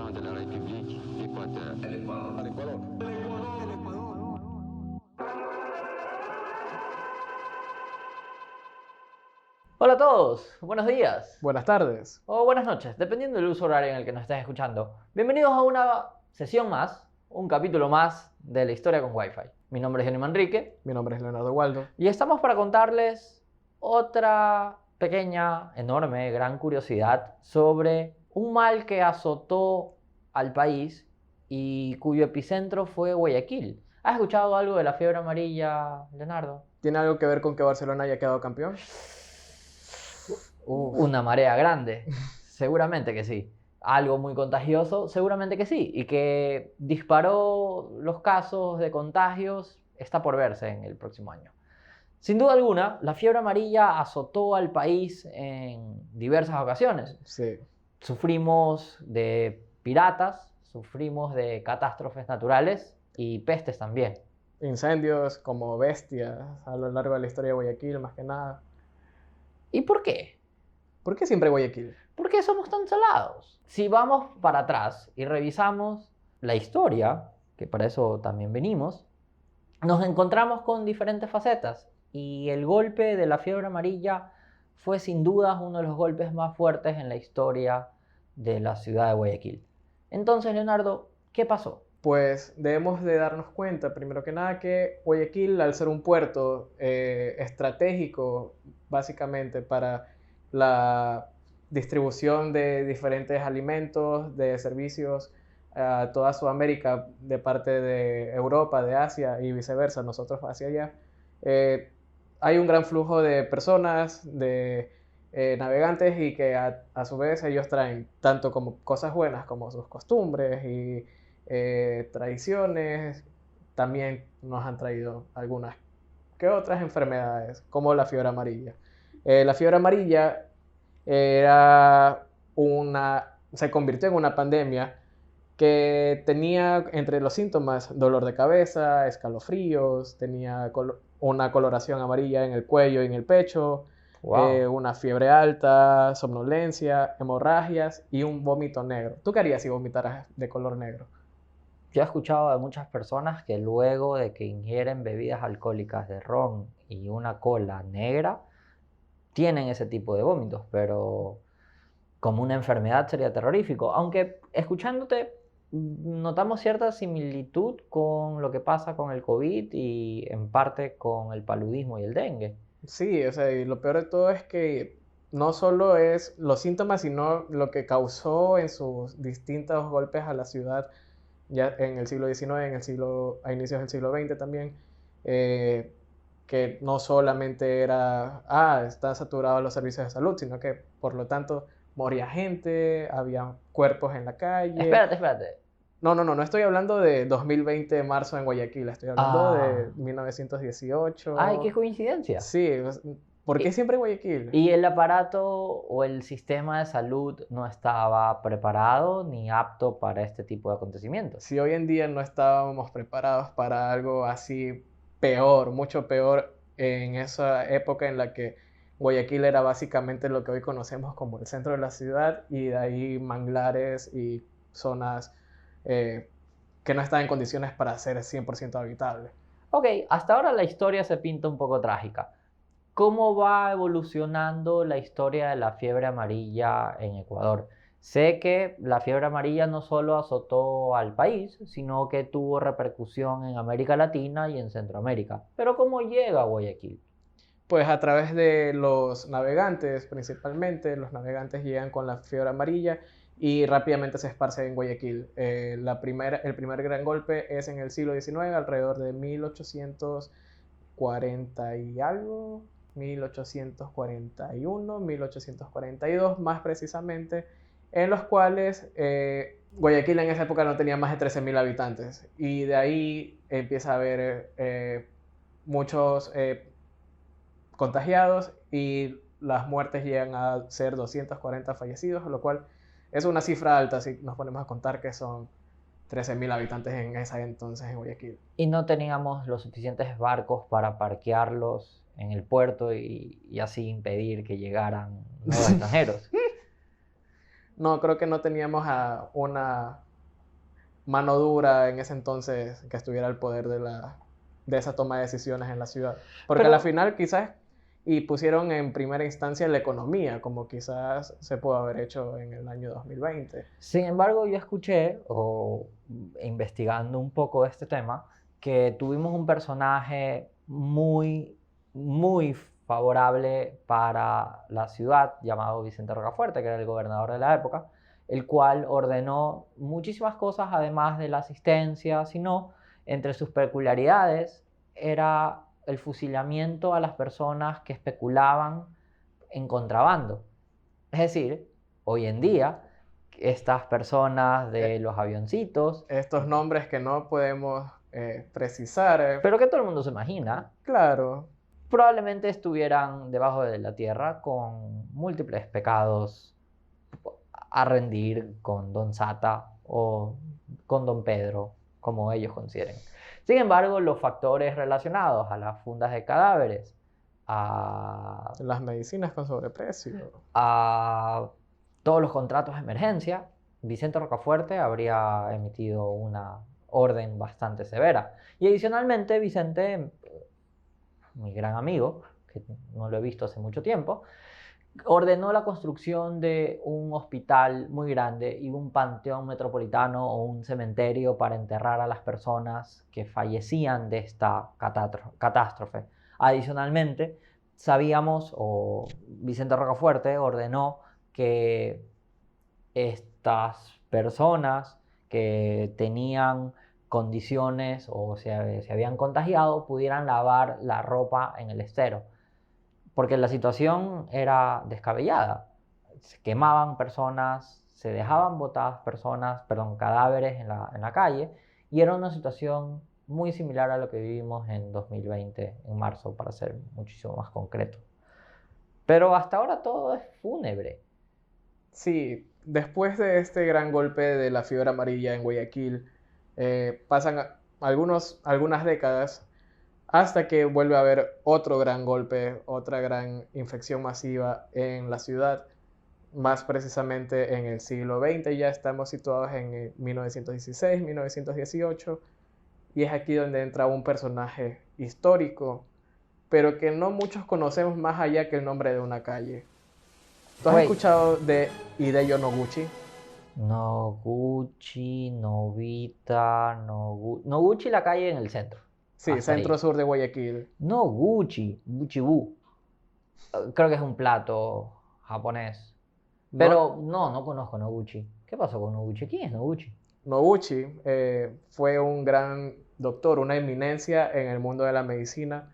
président de la République d'Équateur. El Ecuador. Hola a todos, buenos días Buenas tardes. o buenas noches, dependiendo del uso horario en el que nos estés escuchando. Bienvenidos a una sesión más, un capítulo más de la historia con Wi-Fi. Mi nombre es Johnny Manrique Mi nombre es Leonardo Waldo. y estamos para contarles otra pequeña, enorme, gran curiosidad sobre un mal que azotó al país y cuyo epicentro fue Guayaquil. ¿Has escuchado algo de la fiebre amarilla, Leonardo? ¿Tiene algo que ver con que Barcelona haya quedado campeón? Una marea grande, seguramente que sí. Algo muy contagioso, seguramente que sí. Y que disparó los casos de contagios, está por verse en el próximo año. Sin duda alguna, la fiebre amarilla azotó al país en diversas ocasiones. Sí. Sufrimos de piratas, sufrimos de catástrofes naturales y pestes también. Incendios como bestias a lo largo de la historia de Guayaquil, más que nada. ¿Y por qué? ¿Por qué siempre Guayaquil? ¿Por qué somos tan salados? Si vamos para atrás y revisamos la historia, que para eso también venimos, nos encontramos con diferentes facetas y el golpe de la fiebre amarilla fue sin duda uno de los golpes más fuertes en la historia de la ciudad de Guayaquil. Entonces, Leonardo, ¿qué pasó? Pues debemos de darnos cuenta, primero que nada, que Guayaquil, al ser un puerto estratégico, básicamente para la distribución de diferentes alimentos, de servicios a toda Sudamérica, de parte de Europa, de Asia y viceversa, nosotros hacia allá, hay un gran flujo de personas, de navegantes y que a su vez ellos traen tanto como cosas buenas como sus costumbres y tradiciones. También nos han traído algunas que otras enfermedades, como la fiebre amarilla. La fiebre amarilla se convirtió en una pandemia que tenía entre los síntomas dolor de cabeza, escalofríos, tenía una coloración amarilla en el cuello y en el pecho, Wow. una fiebre alta, somnolencia, hemorragias y un vómito negro. ¿Tú qué harías si vomitaras de color negro? Yo he escuchado de muchas personas que luego de que ingieren bebidas alcohólicas de ron y una cola negra, tienen ese tipo de vómitos, pero como una enfermedad sería terrorífico. Aunque escuchándote, notamos cierta similitud con lo que pasa con el COVID y en parte con el paludismo y el dengue. Sí, o sea, y lo peor de todo es que no solo es los síntomas, sino lo que causó en sus distintos golpes a la ciudad ya en el siglo XIX, a inicios del siglo XX también, eh, que no solamente están saturados los servicios de salud, sino que por lo tanto moría gente, había cuerpos en la calle. Espérate. No estoy hablando de 2020 marzo en Guayaquil, estoy hablando de 1918. Ay, qué coincidencia. Sí, ¿por qué Y- siempre Guayaquil? Y el aparato o el sistema de salud no estaba preparado ni apto para este tipo de acontecimientos. Si hoy en día no estábamos preparados para algo así peor, mucho peor, en esa época en la que Guayaquil era básicamente lo que hoy conocemos como el centro de la ciudad y de ahí manglares y zonas que no están en condiciones para ser 100% habitables. Ok, hasta ahora la historia se pinta un poco trágica. ¿Cómo va evolucionando la historia de la fiebre amarilla en Ecuador? Sé que la fiebre amarilla no solo azotó al país, sino que tuvo repercusión en América Latina y en Centroamérica. Pero ¿cómo llega a Guayaquil? Pues a través de los navegantes, principalmente, los navegantes llegan con la fiebre amarilla y rápidamente se esparce en Guayaquil. El primer gran golpe es en el siglo XIX, alrededor de 1840 y algo, 1841, 1842 más precisamente, en los cuales Guayaquil en esa época no tenía más de 13.000 habitantes y de ahí empieza a haber muchos contagiados y las muertes llegan a ser 240 fallecidos, lo cual es una cifra alta si nos ponemos a contar que son 13.000 habitantes en ese entonces en Guayaquil. Y no teníamos los suficientes barcos para parquearlos en el puerto y así impedir que llegaran nuevos extranjeros. No, creo que no teníamos a una mano dura en ese entonces que estuviera al poder de esa toma de decisiones en la ciudad. Porque a la Pero, final quizás y pusieron en primera instancia la economía, como quizás se pudo haber hecho en el año 2020. sin embargo, yo escuché, o investigando un poco este tema, que tuvimos un personaje muy favorable para la ciudad, llamado Vicente Rocafuerte, que era el gobernador de la época, el cual ordenó muchísimas cosas, además de la asistencia, sino entre sus peculiaridades era el fusilamiento a las personas que especulaban en contrabando. Es decir, hoy en día, estas personas de Eh, los avioncitos, Estos nombres que no podemos precisar, pero que todo el mundo se imagina, claro, probablemente estuvieran debajo de la tierra con múltiples pecados a rendir con Don Sata o con Don Pedro, como ellos consideren. Sin embargo, los factores relacionados a las fundas de cadáveres, a las medicinas con sobreprecio. a todos los contratos de emergencia, Vicente Rocafuerte habría emitido una orden bastante severa. Y adicionalmente, Vicente, mi gran amigo, que no lo he visto hace mucho tiempo, ordenó la construcción de un hospital muy grande y un panteón metropolitano o un cementerio para enterrar a las personas que fallecían de esta catástrofe. Adicionalmente, sabíamos, o Vicente Rocafuerte ordenó que estas personas que tenían condiciones o se habían contagiado pudieran lavar la ropa en el estero, porque la situación era descabellada. Se quemaban personas, se dejaban botadas personas, perdón, cadáveres en la calle, y era una situación muy similar a lo que vivimos en 2020, en marzo, para ser muchísimo más concreto. Pero hasta ahora todo es fúnebre. Sí, después de este gran golpe de la fiebre amarilla en Guayaquil, pasan algunas décadas hasta que vuelve a haber otro gran golpe, otra gran infección masiva en la ciudad, más precisamente en el siglo XX. Ya estamos situados en 1916, 1918, y es aquí donde entra un personaje histórico, pero que no muchos conocemos más allá que el nombre de una calle. ¿Tú has Güey, escuchado de Hideo Noguchi? Noguchi, Novita, Noguchi, la calle en el centro. Sí, Hasta centro ahí. sur de Guayaquil. Noguchi, Gucci-bu. Creo que es un plato japonés. No, Pero no conozco Noguchi. ¿Qué pasó con Noguchi? ¿Quién es Noguchi? Noguchi fue un gran doctor, una eminencia en el mundo de la medicina,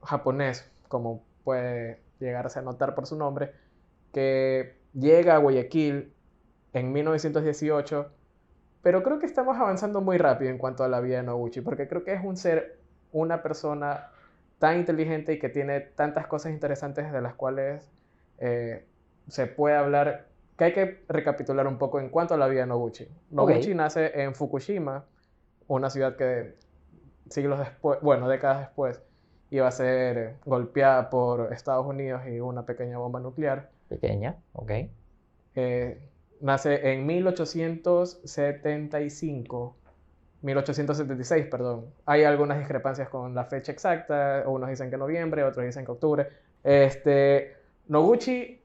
japonés, como puede llegarse a notar por su nombre, que llega a Guayaquil en 1918, pero creo que estamos avanzando muy rápido en cuanto a la vida de Noguchi, porque creo que es una persona tan inteligente y que tiene tantas cosas interesantes de las cuales eh, se puede hablar, que hay que recapitular un poco en cuanto a la vida de Noguchi. Ok, Noguchi nace en Fukushima, una ciudad que siglos después, bueno, décadas después, iba a ser golpeada por Estados Unidos y una pequeña bomba nuclear. pequeña, ok. Eh, Nace en 1875, 1876, perdón. Hay algunas discrepancias con la fecha exacta, unos dicen que noviembre, otros dicen que octubre. Noguchi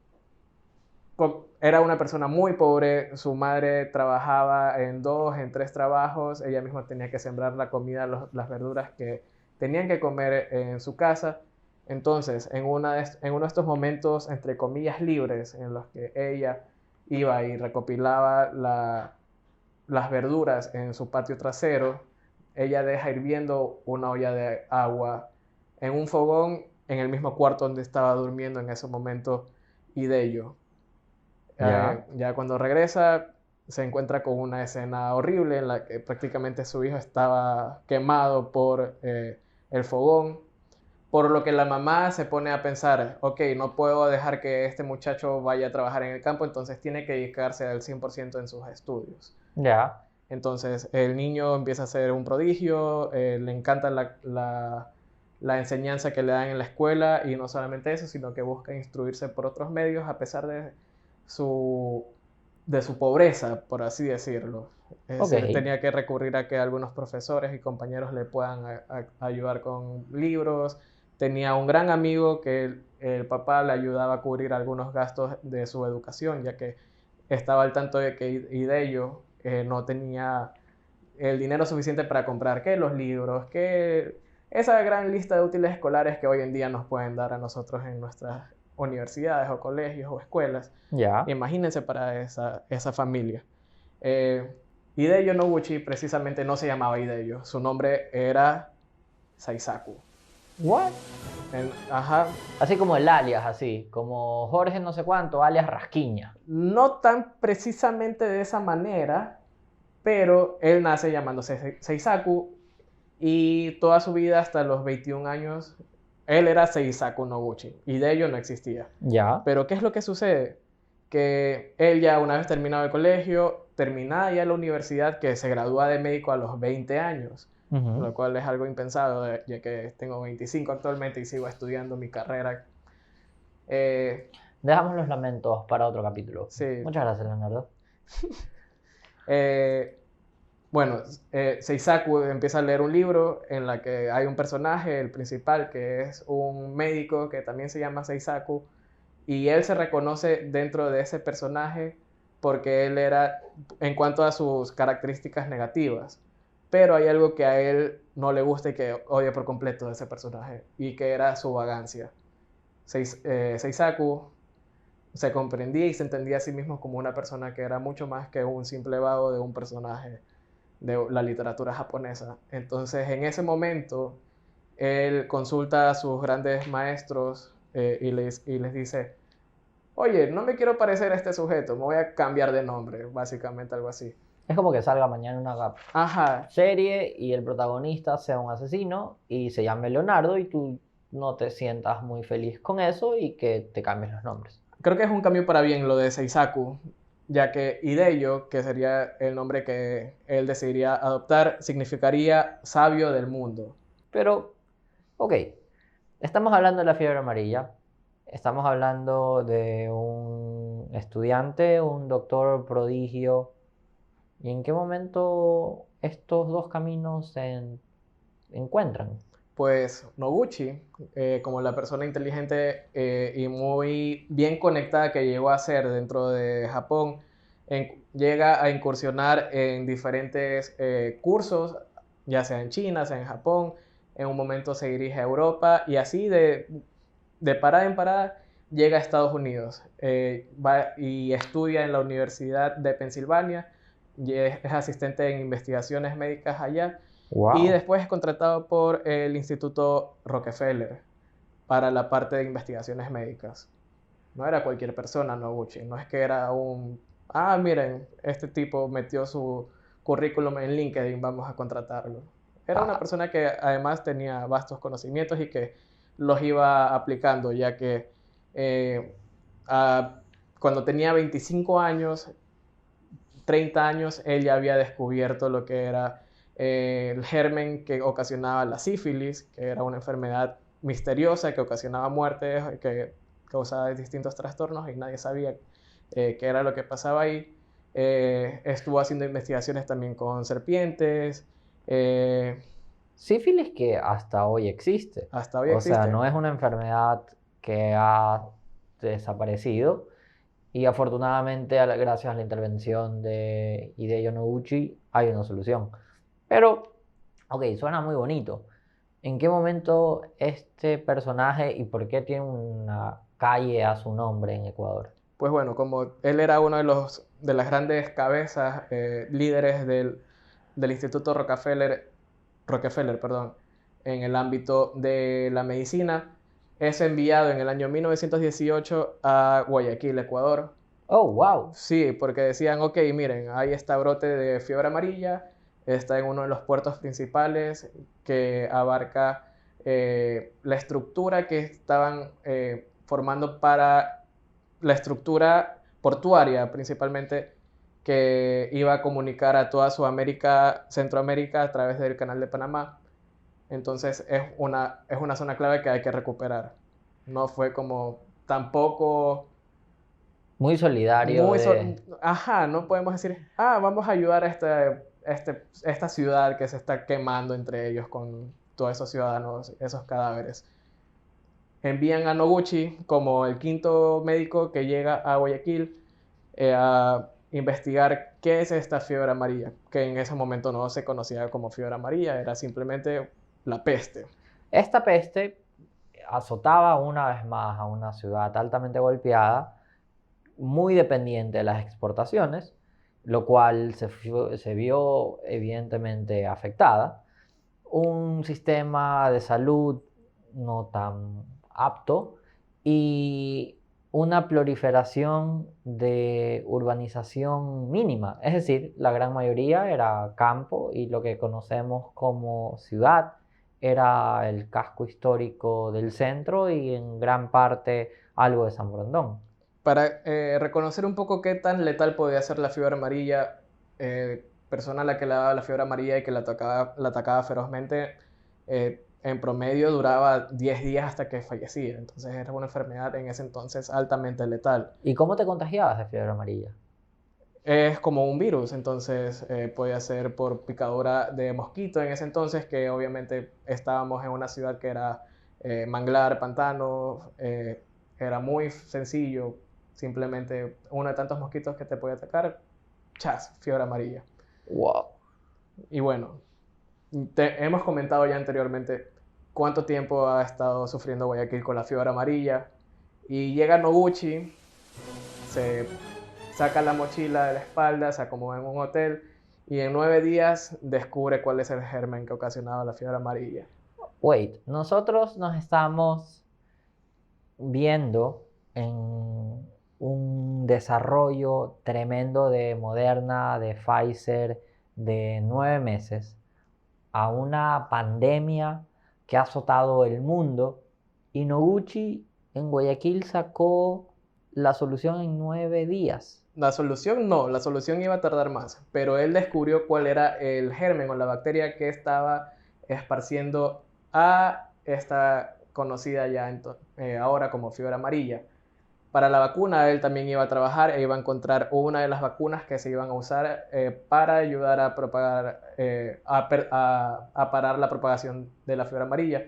era una persona muy pobre, su madre trabajaba en 2, en 3 trabajos, ella misma tenía que sembrar la comida, las verduras que tenían que comer en su casa. Entonces, en uno de estos momentos, entre comillas, libres, en los que ella iba y recopilaba las verduras en su patio trasero, ella deja hirviendo una olla de agua en un fogón en el mismo cuarto donde estaba durmiendo en ese momento Hideo. Ya, Ya cuando regresa se encuentra con una escena horrible en la que prácticamente su hijo estaba quemado por el fogón, por lo que la mamá se pone a pensar, ok, no puedo dejar que este muchacho vaya a trabajar en el campo, entonces tiene que dedicarse al 100% en sus estudios. ya, Entonces el niño empieza a ser un prodigio, le encanta la enseñanza que le dan en la escuela y no solamente eso, sino que busca instruirse por otros medios a pesar su, de su pobreza, por así decirlo. Es Ok, decir, tenía que recurrir a que algunos profesores y compañeros le puedan ayudar con libros. Tenía un gran amigo que el papá le ayudaba a cubrir algunos gastos de su educación, ya que estaba al tanto de que Hideyo no tenía el dinero suficiente para comprar que los libros, que esa gran lista de útiles escolares que hoy en día nos pueden dar a nosotros en nuestras universidades o colegios o escuelas. ya. Imagínense para esa familia. Eh, Hideyo Noguchi precisamente no se llamaba Hideyo, su nombre era Seisaku. What? Ajá, Así como el alias, así, como Jorge no sé cuánto, alias Rasquiña. no tan precisamente de esa manera, pero él nace llamándose Seisaku y toda su vida hasta los 21 años él era Seisaku Noguchi y de ello no existía. Ya. Pero ¿qué es lo que sucede? Que él ya una vez terminado el colegio, terminada ya la universidad, que se gradúa de médico a los 20 años, Ujú. lo cual es algo impensado, ya que tengo 25 actualmente y sigo estudiando mi carrera. Eh, Dejamos los lamentos para otro capítulo. sí, Muchas gracias, Leonardo. eh, bueno, Seisaku empieza a leer un libro en la que hay un personaje, el principal, que es un médico que también se llama Seisaku, y él se reconoce dentro de ese personaje porque él era, en cuanto a sus características negativas, pero hay algo que a él no le gusta y que odia por completo de ese personaje, y que era su vagancia. Seisaku se comprendía y se entendía a sí mismo como una persona que era mucho más que un simple vago de un personaje de la literatura japonesa. Entonces, en ese momento, él consulta a sus grandes maestros y les dice, oye, no me quiero parecer a este sujeto, me voy a cambiar de nombre, básicamente algo así. Es como que salga mañana una Ajá, serie y el protagonista sea un asesino y se llame Leonardo y tú no te sientas muy feliz con eso y que te cambies los nombres. creo que es un cambio para bien lo de Seisaku, ya que Hideyo, que sería el nombre que él decidiría adoptar, significaría sabio del mundo. Pero, ok, estamos hablando de la fiebre amarilla, estamos hablando de un estudiante, un doctor prodigio. ¿Y en qué momento estos dos caminos se encuentran? Pues Noguchi, como la persona inteligente y muy bien conectada que llegó a ser dentro de Japón, llega a incursionar en diferentes cursos, ya sea en China, sea en Japón, en un momento se dirige a Europa y así de parada en parada llega a Estados Unidos. Va y estudia en la Universidad de Pensilvania, y es asistente en investigaciones médicas allá y Wow. después es contratado por el Instituto Rockefeller para la parte de investigaciones médicas. No era cualquier persona, Noguchi. No es que era miren, este tipo metió su currículum en LinkedIn, vamos a contratarlo. Era una Ah, persona que además tenía vastos conocimientos y que los iba aplicando, ya que eh, a- cuando tenía 25 años, 30 años, él ya había descubierto lo que era el germen que ocasionaba la sífilis, que era una enfermedad misteriosa que ocasionaba muertes, que causaba distintos trastornos y nadie sabía qué era lo que pasaba ahí. Estuvo haciendo investigaciones también con serpientes. eh, sífilis que hasta hoy existe. Hasta hoy O sea, existe. no es una enfermedad que ha desaparecido. Y afortunadamente, gracias a la intervención de Hideo Noguchi, hay una solución. Pero, ok, suena muy bonito. ¿En qué momento este personaje y por qué tiene una calle a su nombre en Ecuador? Pues bueno, como él era uno de las grandes cabezas, líderes del Instituto Rockefeller, perdón, en el ámbito de la medicina, es enviado en el año 1918 a Guayaquil, Ecuador. Oh, wow. Sí, porque decían, ok, miren, ahí está brote de fiebre amarilla, está en uno de los puertos principales que abarca la estructura que estaban formando para la estructura portuaria principalmente que iba a comunicar a toda Sudamérica, Centroamérica a través del Canal de Panamá. Entonces es una zona clave que hay que recuperar. No fue como tampoco Muy solidario muy... de... Ajá, no podemos decir, vamos a ayudar a esta ciudad que se está quemando entre ellos con todos esos ciudadanos, esos cadáveres. Envían a Noguchi como el quinto médico que llega a Guayaquil a investigar qué es esta fiebre amarilla, que en ese momento no se conocía como fiebre amarilla, era simplemente la peste. Esta peste azotaba una vez más a una ciudad altamente golpeada, muy dependiente de las exportaciones, lo cual se vio evidentemente afectada. Un sistema de salud no tan apto y una proliferación de urbanización mínima. Es decir, la gran mayoría era campo y lo que conocemos como ciudad era el casco histórico del centro y en gran parte algo de San Borondón. Para reconocer un poco qué tan letal podía ser la fiebre amarilla, persona a la que le daba la fiebre amarilla y que la atacaba ferozmente, en promedio duraba 10 días hasta que fallecía. Entonces era una enfermedad en ese entonces altamente letal. ¿Y cómo te contagiabas de fiebre amarilla? Es como un virus, entonces podía ser por picadura de mosquito en ese entonces, que obviamente estábamos en una ciudad que era manglar, pantano, era muy sencillo, simplemente uno de tantos mosquitos que te puede atacar, chas, fiebre amarilla. Wow. Y bueno, hemos comentado ya anteriormente cuánto tiempo ha estado sufriendo Guayaquil con la fiebre amarilla, y llega Noguchi, se saca la mochila de la espalda, se acomoda en un hotel y en 9 días descubre cuál es el germen que ocasionaba la fiebre amarilla. Wait, nosotros nos estamos viendo en un desarrollo tremendo de Moderna, de Pfizer, de 9 meses, a una pandemia que ha azotado el mundo y Noguchi en Guayaquil sacó la solución en 9 días. La solución no, la solución iba a tardar más, pero él descubrió cuál era el germen o la bacteria que estaba esparciendo a esta conocida ya ahora como fiebre amarilla. Para la vacuna él también iba a trabajar e iba a encontrar una de las vacunas que se iban a usar para ayudar a propagar, a parar la propagación de la fiebre amarilla.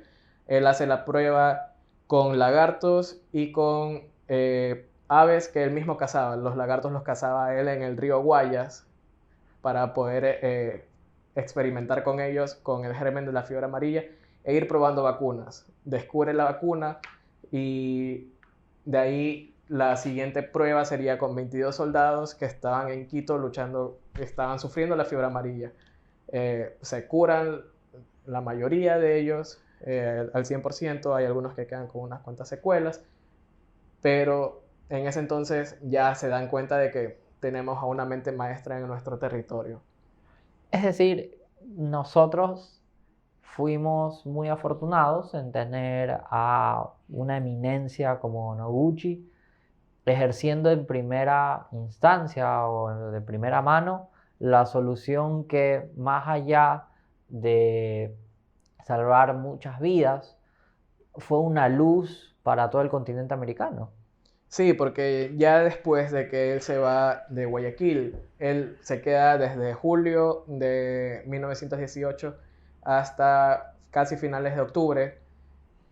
Él hace la prueba con lagartos y con aves que él mismo cazaba. Los lagartos los cazaba él en el río Guayas para poder experimentar con ellos, con el germen de la fiebre amarilla e ir probando vacunas. Descubre la vacuna y de ahí la siguiente prueba sería con 22 soldados que estaban en Quito luchando, que estaban sufriendo la fiebre amarilla. Se curan la mayoría de ellos al 100%, hay algunos que quedan con unas cuantas secuelas, pero en ese entonces ya se dan cuenta de que tenemos a una mente maestra en nuestro territorio. Es decir, nosotros fuimos muy afortunados en tener a una eminencia como Noguchi ejerciendo en primera instancia o de primera mano la solución que más allá de salvar muchas vidas fue una luz para todo el continente americano. Sí, porque ya después de que él se va de Guayaquil, él se queda desde julio de 1918 hasta casi finales de octubre.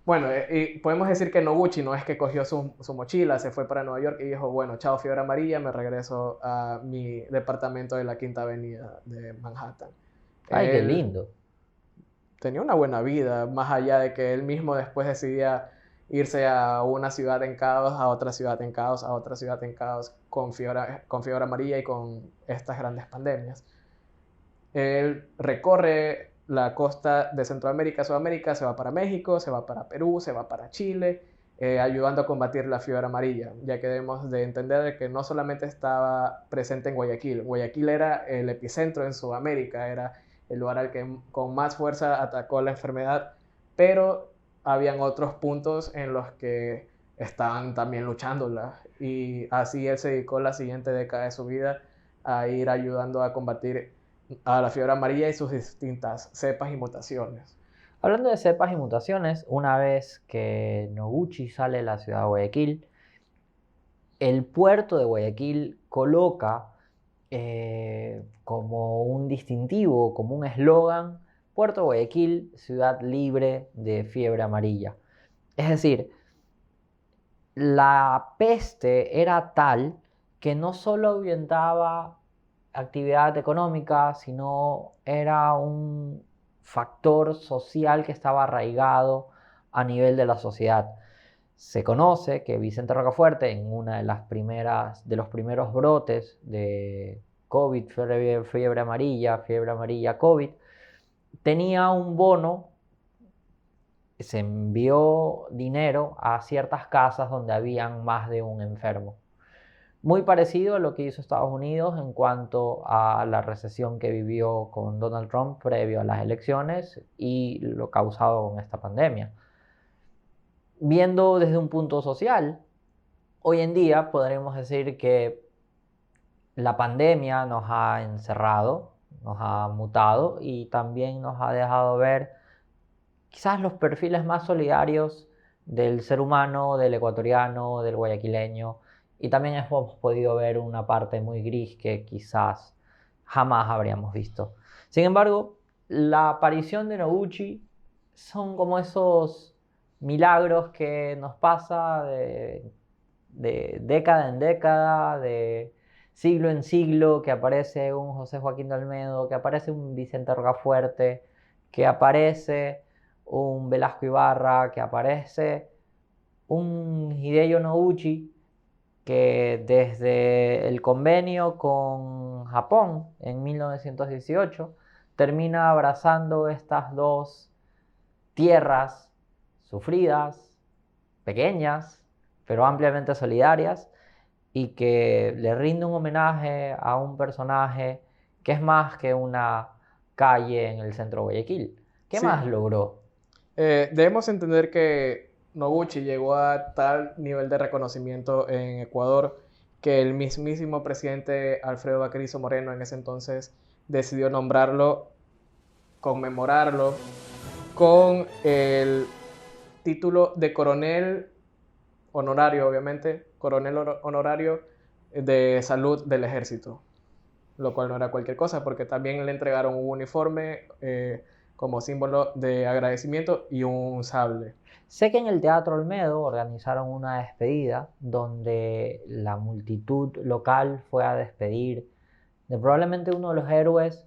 Bueno, y podemos decir que Noguchi no es que cogió su mochila, se fue para Nueva York y dijo, bueno, chao fiebre amarilla, me regreso a mi departamento de la Quinta Avenida de Manhattan. Ay, qué Él lindo. tenía una buena vida, más allá de que él mismo después decidía irse a una ciudad en caos, a otra ciudad en caos, a otra ciudad en caos, con fiebre amarilla y con estas grandes pandemias. Él recorre la costa de Centroamérica, Sudamérica, se va para México, se va para Perú, se va para Chile, ayudando a combatir la fiebre amarilla, ya que debemos de entender de que no solamente estaba presente en Guayaquil, Guayaquil era el epicentro en Sudamérica, era el lugar al que con más fuerza atacó la enfermedad, pero habían otros puntos en los que estaban también luchándola, y así él se dedicó la siguiente década de su vida a ir ayudando a combatir a la fiebre amarilla y sus distintas cepas y mutaciones. Hablando de cepas y mutaciones, una vez que Noguchi sale de la ciudad de Guayaquil, el puerto de Guayaquil coloca como un distintivo, como un eslogan: Puerto Guayaquil, ciudad libre de fiebre amarilla. Es decir, la peste era tal que no solo ahuyentaba actividad económica, sino era un factor social que estaba arraigado a nivel de la sociedad. Se conoce que Vicente Rocafuerte, en una de los primeros brotes de COVID, fiebre amarilla COVID, tenía un bono. Se envió dinero a ciertas casas donde habían más de un enfermo. Muy parecido a lo que hizo Estados Unidos en cuanto a la recesión que vivió con Donald Trump previo a las elecciones y lo causado con esta pandemia. Viendo desde un punto social, hoy en día podremos decir que la pandemia nos ha encerrado, nos ha mutado y también nos ha dejado ver quizás los perfiles más solidarios del ser humano, del ecuatoriano, del guayaquileño, y también hemos podido ver una parte muy gris que quizás jamás habríamos visto. Sin embargo, la aparición de Noguchi son como esos milagros que nos pasa de década en década, de siglo en siglo, que aparece un José Joaquín de Olmedo, que aparece un Vicente Rocafuerte, que aparece un Velasco Ibarra, que aparece un Hideyo Noguchi, que desde el convenio con Japón en 1918 termina abrazando estas dos tierras sufridas, pequeñas, pero ampliamente solidarias, y que le rinde un homenaje a un personaje que es más que una calle en el centro de Guayaquil. ¿Qué Sí, más logró? debemos entender que Noguchi llegó a tal nivel de reconocimiento en Ecuador que el mismísimo presidente Alfredo Baquerizo Moreno en ese entonces decidió nombrarlo, conmemorarlo con el título de coronel honorario, obviamente, coronel honorario de salud del ejército, lo cual no era cualquier cosa porque también le entregaron un uniforme como símbolo de agradecimiento y un sable. Sé que en el Teatro Olmedo organizaron una despedida donde la multitud local fue a despedir de probablemente uno de los héroes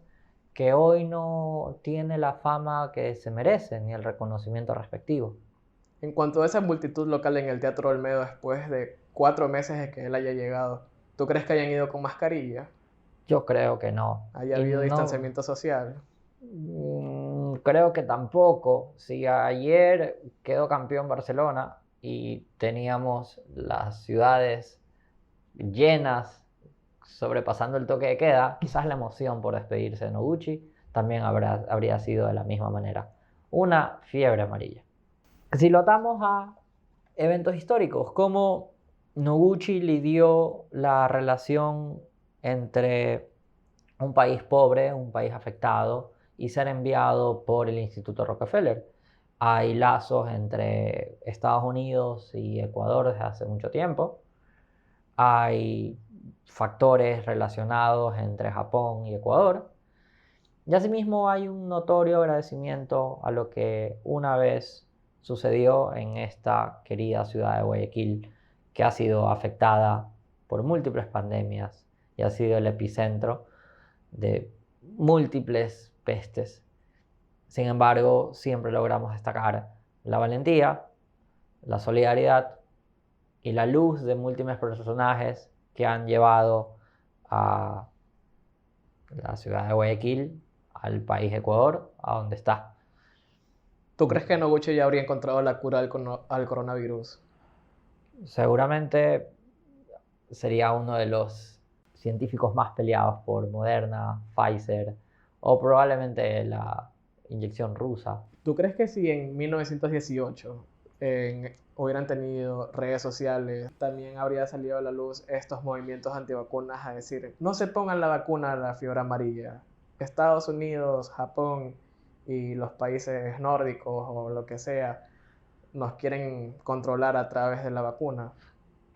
que hoy no tiene la fama que se merece ni el reconocimiento respectivo. En cuanto a esa multitud local en el Teatro Olmedo después de 4 meses de que él haya llegado, ¿tú crees que hayan ido con mascarilla? Yo creo que no. ¿Haya Y habido no, distanciamiento social? creo que tampoco. Si ayer quedó campeón Barcelona y teníamos las ciudades llenas, sobrepasando el toque de queda, quizás la emoción por despedirse de Noguchi también habría sido de la misma manera. Una fiebre amarilla. Si lo atamos a eventos históricos, como Noguchi lidió la relación entre un país pobre, un país afectado, y ser enviado por el Instituto Rockefeller. Hay lazos entre Estados Unidos y Ecuador desde hace mucho tiempo. Hay factores relacionados entre Japón y Ecuador. Y asimismo hay un notorio agradecimiento a lo que una vez sucedió en esta querida ciudad de Guayaquil, que ha sido afectada por múltiples pandemias y ha sido el epicentro de múltiples pestes. Sin embargo, siempre logramos destacar la valentía, la solidaridad y la luz de múltiples personajes que han llevado a la ciudad de Guayaquil, al país Ecuador, a donde está. ¿Tú crees que Noguchi ya habría encontrado la cura al coronavirus? Seguramente sería uno de los científicos más peleados por Moderna, Pfizer o probablemente la inyección rusa. ¿Tú crees que si en 1918 hubieran tenido redes sociales, también habría salido a la luz estos movimientos antivacunas a decir, no se pongan la vacuna a la fiebre amarilla? Estados Unidos, Japón y los países nórdicos o lo que sea nos quieren controlar a través de la vacuna.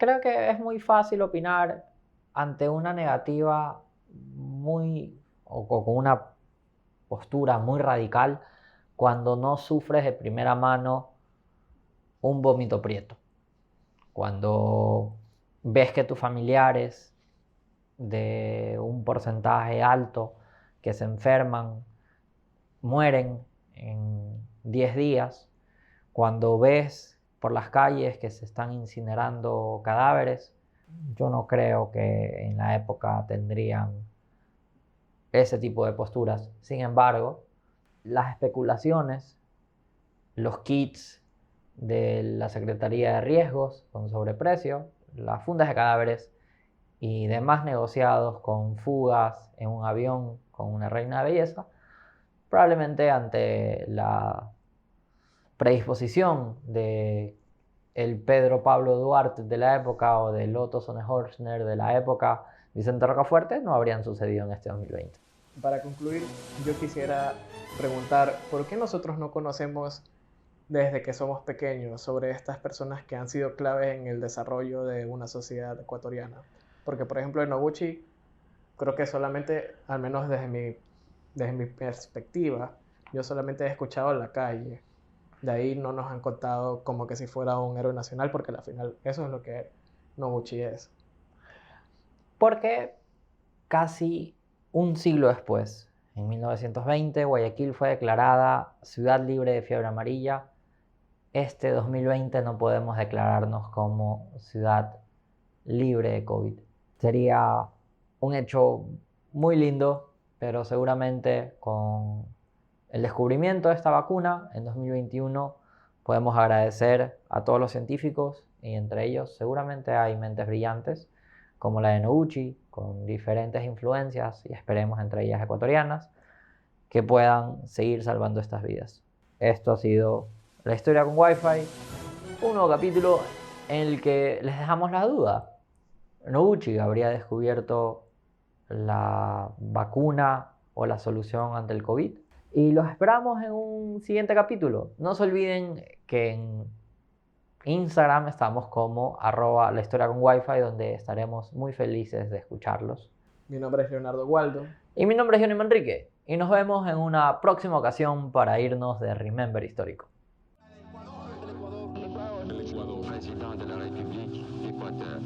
Creo que es muy fácil opinar ante una negativa o con una postura muy radical cuando no sufres de primera mano un vómito prieto. Cuando ves que tus familiares de un porcentaje alto que se enferman mueren en 10 días, cuando ves por las calles que se están incinerando cadáveres, yo no creo que en la época tendrían ese tipo de posturas. Sin embargo, las especulaciones, los kits de la Secretaría de Riesgos con sobreprecio, las fundas de cadáveres y demás negociados con fugas en un avión con una reina de belleza, probablemente ante la predisposición de el Pedro Pablo Duarte de la época o del Otto Sonnenhorstner de la época, Vicente Rocafuerte, no habrían sucedido en este 2020. Para concluir, yo quisiera preguntar, ¿por qué nosotros no conocemos desde que somos pequeños sobre estas personas que han sido claves en el desarrollo de una sociedad ecuatoriana? Porque, por ejemplo, en Noguchi, creo que solamente, al menos desde mi perspectiva, yo solamente he escuchado en la calle. De ahí no nos han contado como que si fuera un héroe nacional, porque al final eso es lo que Noguchi es. Porque casi un siglo después, en 1920, Guayaquil fue declarada ciudad libre de fiebre amarilla. Este 2020 no podemos declararnos como ciudad libre de COVID. Sería un hecho muy lindo, pero seguramente con el descubrimiento de esta vacuna en 2021 podemos agradecer a todos los científicos, y entre ellos seguramente hay mentes brillantes como la de Noguchi, con diferentes influencias y esperemos entre ellas ecuatorianas, que puedan seguir salvando estas vidas. Esto ha sido La Historia con Wi-Fi, un nuevo capítulo en el que les dejamos la duda. ¿Noguchi habría descubierto la vacuna o la solución ante el COVID? Y los esperamos en un siguiente capítulo. No se olviden que en Instagram estamos como @lahistoriaconwifi, donde estaremos muy felices de escucharlos. Mi nombre es Leonardo Waldo. Y mi nombre es Johnny Manrique. Y nos vemos en una próxima ocasión para irnos de Remember histórico. Le Président de la République d'Équateur.